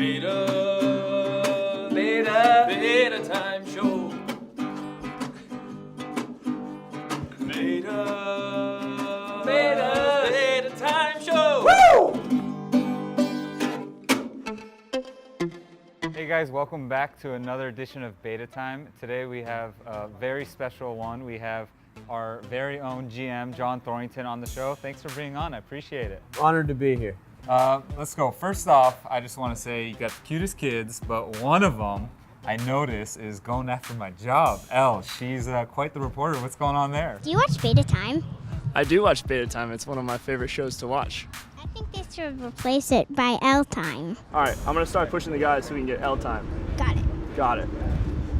Beta time show. Beta time show. Woo! Hey guys, welcome back to another edition of Beta Time. Today we have a very special one. We have our very own GM, John Thorrington, on the show. Thanks for being on, I appreciate it. Honored to be here. Let's go. First off, I just want to say you got the cutest kids, but one of them I notice is going after my job. Elle, she's quite the reporter. What's going on there? Do you watch Beta Time? I do watch Beta Time. It's one of my favorite shows to watch. I think they should replace it by L Time. All right, I'm going to start pushing the guys so we can get L Time. Got it. Got it.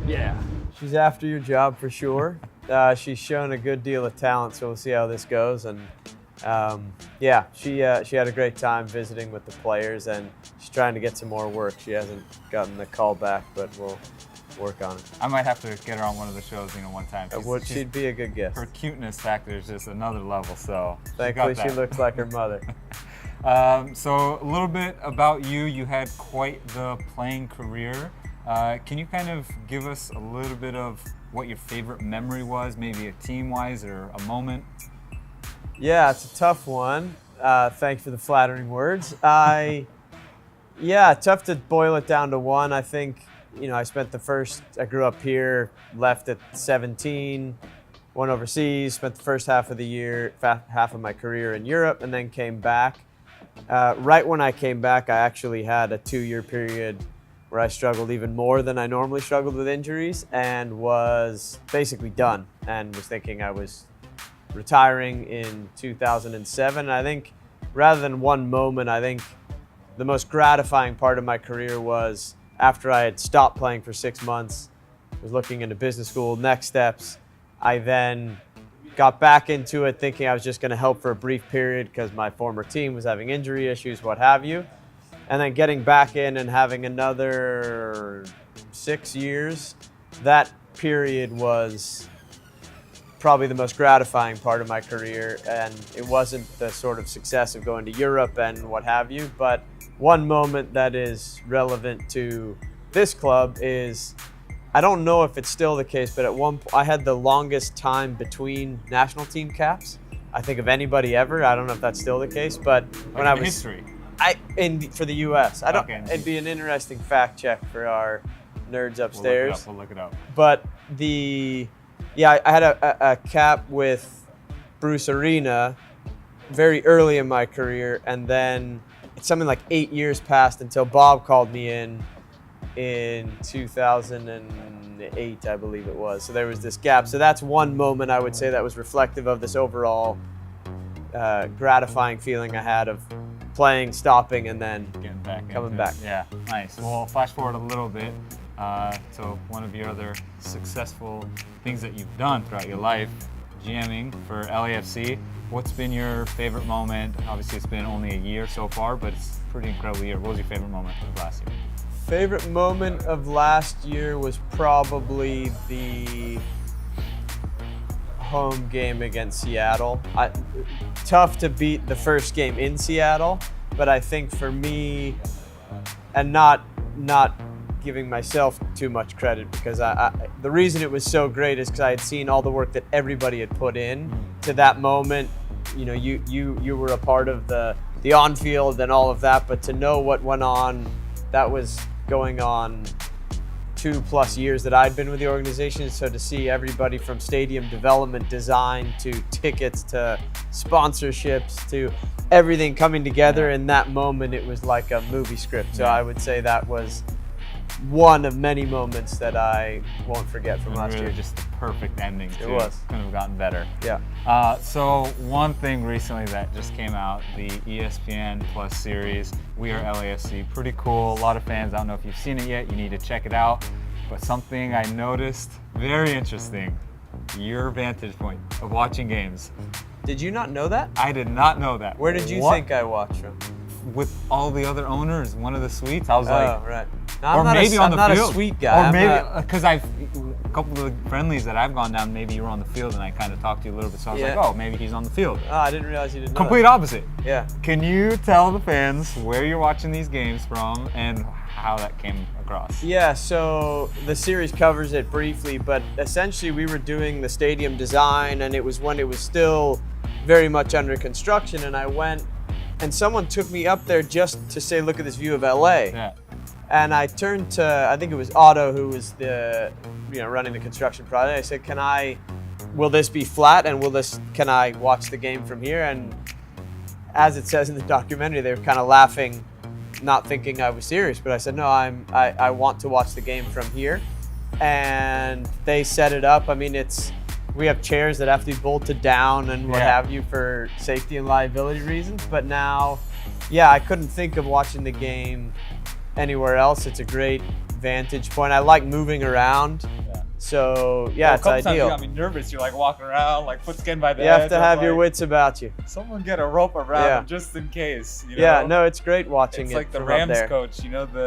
Yeah. She's after your job for sure. She's shown a good deal of talent, so we'll see how this goes. And yeah, she had a great time visiting with the players, and she's trying to get some more work. She hasn't gotten the call back, but we'll work on it. I might have to get her on one of the shows, one time. She'd be a good guest. Her cuteness factor is just another level, so thankfully she looks like her mother. So a little bit about you. You had quite the playing career. Can you kind of give us a little bit of what your favorite memory was, maybe a team-wise or a moment? Yeah, it's a tough one. Thanks for the flattering words. Yeah, tough to boil it down to one. I think, I grew up here, left at 17, went overseas, spent the first half of the year, half of my career in Europe, and then came back. Right when I came back, I actually had a 2-year period where I struggled even more than I normally struggled with injuries, and was basically done, and was thinking I was retiring in 2007. I think rather than one moment, I think the most gratifying part of my career was after I had stopped playing for 6 months, was looking into business school, next steps. I then got back into it thinking I was just going to help for a brief period because my former team was having injury issues, what have you. And then getting back in and having another 6 years, that period was probably the most gratifying part of my career, and it wasn't the sort of success of going to Europe and what have you, but one moment that is relevant to this club is, I don't know if it's still the case, but at one point I had the longest time between national team caps, I think, of anybody ever. I don't know if that's still the case, but when I was history. For the U.S. It'd be an interesting fact check for our nerds upstairs. We'll look it up. But I had a cap with Bruce Arena very early in my career, and then it's something like 8 years passed until Bob called me in 2008, I believe it was. So there was this gap. So that's one moment I would say that was reflective of this overall gratifying feeling I had of playing, stopping, and then coming back. Yeah, nice. Well, flash forward a little bit. So one of your other successful things that you've done throughout your life, GMing for LAFC. What's been your favorite moment? Obviously, it's been only a year so far, but it's a pretty incredible year. What was your favorite moment of last year? Favorite moment of last year was probably the home game against Seattle. Tough to beat the first game in Seattle, but I think for me, and not giving myself too much credit, because the reason it was so great is because I had seen all the work that everybody had put in to that moment. You were a part of the on-field and all of that, but to know what went on, that was going on 2+ years that I'd been with the organization. So to see everybody from stadium development, design, to tickets, to sponsorships, to everything coming together in that moment, it was like a movie script. So I would say that was one of many moments that I won't forget from last year. Just the perfect ending. It was. Couldn't have gotten better. Yeah. So one thing recently that just came out, the ESPN Plus series, We Are LAFC. Pretty cool. A lot of fans. I don't know if you've seen it yet. You need to check it out. But something I noticed, very interesting, your vantage point of watching games. Did you not know that? I did not know that. Where did you think I watched from? With all the other owners, one of the suites. I was like, oh, right. No, or maybe on the field. I'm not a sweet guy. Or maybe, because a couple of the friendlies that I've gone down, maybe you were on the field and I kind of talked to you a little bit. So I was like, oh, maybe he's on the field. Oh, I didn't realize you didn't know Complete that. opposite. Yeah. Can you tell the fans where you're watching these games from and how that came across. Yeah, so the series covers it briefly, but essentially we were doing the stadium design, and it was when it was still very much under construction, and I went, and someone took me up there just to say, look at this view of LA. Yeah. And I turned to, I think it was Otto, who was the, running the construction project. I said, will this be flat, and can I watch the game from here? And as it says in the documentary, they were kind of laughing, not thinking I was serious, but I said, no, I want to watch the game from here. And they set it up. I mean, we have chairs that have to be bolted down and what have you for safety and liability reasons. But now, I couldn't think of watching the game anywhere else. It's a great vantage point. I like moving around. So, Well, it's ideal. times you got me nervous. You're like walking around, like foot skin by the You edge. have to have your wits about you. Someone get a rope around them just in case. No, it's great watching It's it like the from Rams up there. coach.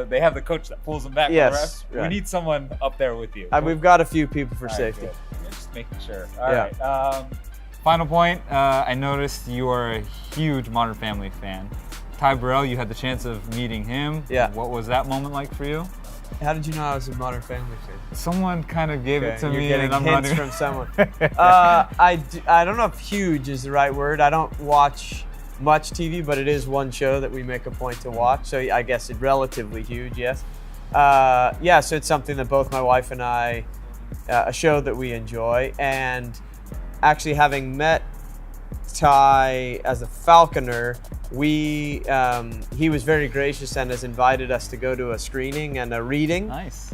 They have the coach that pulls them back. Yes, The refs. right. We need someone up there with you. We've got a few people for All right, safety. good. Yeah, just making sure. All right. Final point. I noticed you are a huge Modern Family fan. Ty Burrell, you had the chance of meeting him. Yeah. What was that moment like for you? How did you know I was a Modern Family fan? Someone kind of gave it to You're me, getting and I'm hints running. from someone. I don't know if huge is the right word. I don't watch much TV, but it is one show that we make a point to watch. So I guess it's relatively huge, yes. So it's something that both my wife and I, a show that we enjoy. And actually having met Ty as a Falconer, he was very gracious and has invited us to go to a screening and a reading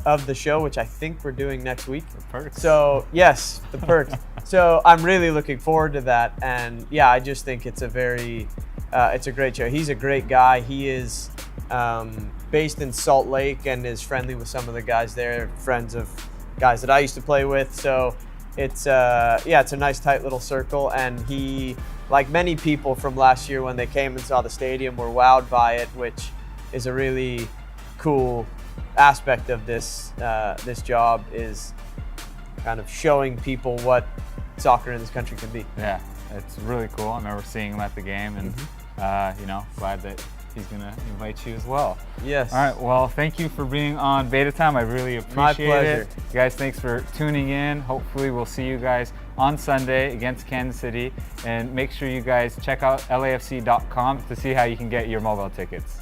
of the show, which I think we're doing next week. The perks. So yes, the perks. So I'm really looking forward to that, and I just think it's it's a great show. He's a great guy. He is based in Salt Lake and is friendly with some of the guys there, friends of guys that I used to play with. So it's a nice tight little circle, and he, like many people from last year when they came and saw the stadium, were wowed by it, which is a really cool aspect of this job, is kind of showing people what soccer in this country can be. Yeah, it's really cool. I remember seeing him at the game, and glad that he's gonna invite you as well. Yes. All right. Well, thank you for being on Beta Time. I really appreciate My pleasure. it. You guys, thanks for tuning in. Hopefully, we'll see you guys on Sunday against Kansas City, and make sure you guys check out LAFC.com to see how you can get your mobile tickets.